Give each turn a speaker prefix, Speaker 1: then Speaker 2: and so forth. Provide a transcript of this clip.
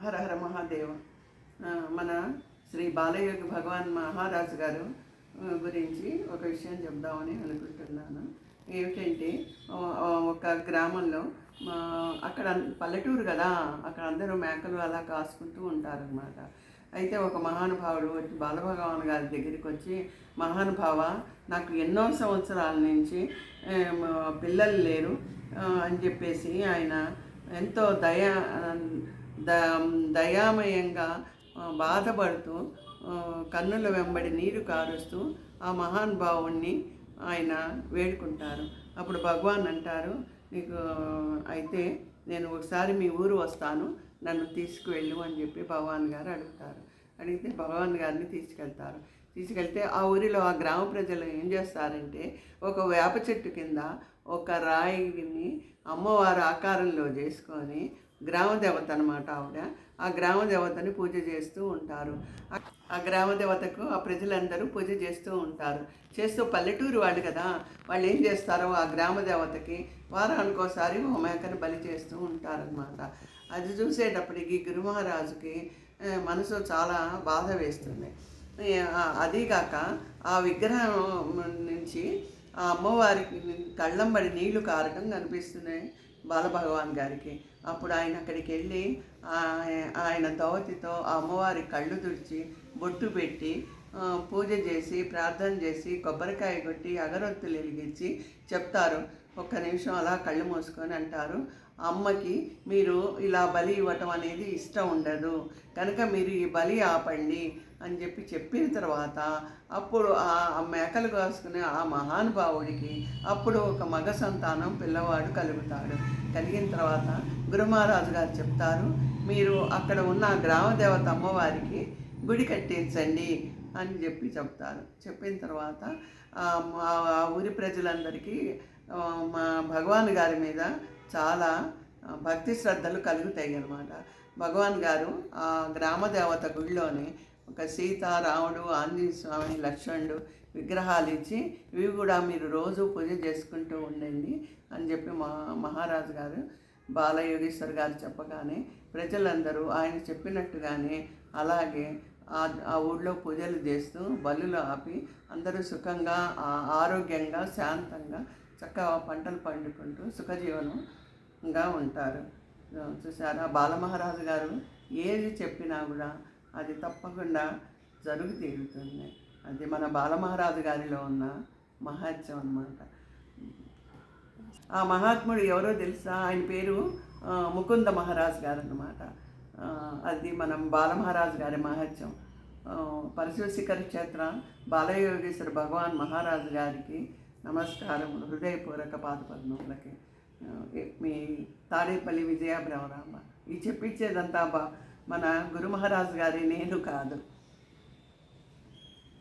Speaker 1: హర హర మహాదేవ. మన శ్రీ బాలయోగి భగవాన్ మహారాజు గారు గురించి ఒక విషయం చెప్దామని అనుకుంటున్నాను. ఏమిటంటే ఒక గ్రామంలో అక్కడ పల్లెటూరు కదా, అక్కడ అందరూ మేకలు అలా కాసుకుంటూ ఉంటారనమాట. అయితే ఒక మహానుభావుడు వచ్చి బాలభగవాన్ గారి దగ్గరికి వచ్చి, మహానుభావ, నాకు ఎన్నో సంవత్సరాల నుంచి పిల్లలు లేరు అని చెప్పేసి ఆయన ఎంతో దయామయంగా బాధపడుతూ కన్నుల వెంబడి నీరు కారుస్తూ ఆ మహానుభావుణ్ణి ఆయన వేడుకుంటారు. అప్పుడు భగవాన్ అంటారు, నీకు అయితే నేను ఒకసారి మీ ఊరు వస్తాను, నన్ను తీసుకువెళ్ళు అని చెప్పి భగవాన్ గారు అడుగుతారు. అడిగితే భగవాన్ గారిని తీసుకెళ్తే ఆ ఊరిలో ఆ గ్రామ ప్రజలు ఏం చేస్తారంటే, ఒక వేప చెట్టు కింద ఒక రాయిని అమ్మవారి ఆకారంలో చేసుకొని, గ్రామ దేవత అనమాట ఆవిడ, ఆ గ్రామ దేవతని పూజ చేస్తూ ఉంటారు. ఆ గ్రామ దేవతకు ఆ ప్రజలందరూ పూజ చేస్తూ ఉంటారు. పల్లెటూరు వాళ్ళు కదా, వాళ్ళు ఏం చేస్తారో ఆ గ్రామ దేవతకి వారానికోసారి ఓ మేకను బలి చేస్తూ ఉంటారనమాట. అది చూసేటప్పటికి గురుమహారాజుకి మనసు చాలా బాధ వేస్తుంది. అదీగాక ఆ విగ్రహం నుంచి ఆ అమ్మవారికి కళ్ళంబడి నీళ్లు కారటం కనిపిస్తున్నాయి బాలభగవాన్ గారికి. అప్పుడు ఆయన అక్కడికి వెళ్ళి ఆయన దోవతితో ఆ అమ్మవారి కళ్ళు తుడిచి బొట్టు పెట్టి పూజ చేసి ప్రార్థన చేసి కొబ్బరికాయ కొట్టి అగరొత్తులు వెలిగించి చెప్తారు. ఒక్క నిమిషం అలా కళ్ళు మూసుకొని అంటారు, అమ్మకి మీరు ఇలా బలి ఇవ్వటం అనేది ఇష్టం ఉండదు కనుక మీరు ఈ బలి ఆపండి అని చెప్పిన తర్వాత అప్పుడు ఆ మేకలు కాసుకునే ఆ మహానుభావుడికి అప్పుడు ఒక మగ సంతానం పిల్లవాడు కలుగుతాడు. కలిగిన తర్వాత గురుమహారాజు గారు చెప్తారు, మీరు అక్కడ ఉన్న గ్రామ దేవత అమ్మవారికి గుడి కట్టించండి అని చెప్తారు. చెప్పిన తర్వాత ఆ ఊరి ప్రజలందరికీ మా భగవాన్ గారి మీద చాలా భక్తి శ్రద్ధలు కలుగుతాయి అన్నమాట. భగవాన్ గారు ఆ గ్రామ దేవత గుడిలోనే ఒక సీత, రాముడు, ఆంజనేయ స్వామి, లక్ష్మణుడు విగ్రహాలు ఇచ్చి, ఇవి కూడా మీరు రోజు పూజ చేసుకుంటూ ఉండండి అని చెప్పి మహారాజు గారు బాలయోగేశ్వర్ గారు చెప్పగానే ప్రజలందరూ ఆయన చెప్పినట్టుగానే అలాగే ఆ ఊళ్ళో పూజలు చేస్తూ బలులు ఆపి అందరూ సుఖంగా ఆరోగ్యంగా శాంతంగా చక్కగా పంటలు పండుకుంటూ సుఖజీవనంగా ఉంటారు. చూసారా, బాలమహారాజు గారు ఏది చెప్పినా కూడా అది తప్పకుండా జరుగు తీరుతుంది. అది మన బాలమహారాజు గారిలో ఉన్న మహత్యం అన్నమాట. ఆ మహాత్ముడు ఎవరో తెలుసా? ఆయన పేరు ముకుంద మహారాజు గారు అన్నమాట. అది మనం బాలమహారాజు గారి మహత్యం. పరశుశిఖర క్షేత్ర బాలయోగేశ్వర భగవాన్ మహారాజు గారికి నమస్కారం, హృదయపూర్వక పాదపద్మములకి. మీ తాడేపల్లి విజయ బ్రహ్మరాంబ. ఈ చెప్పించేదంతా మన గురు మహారాజు గారి నేను కాదు.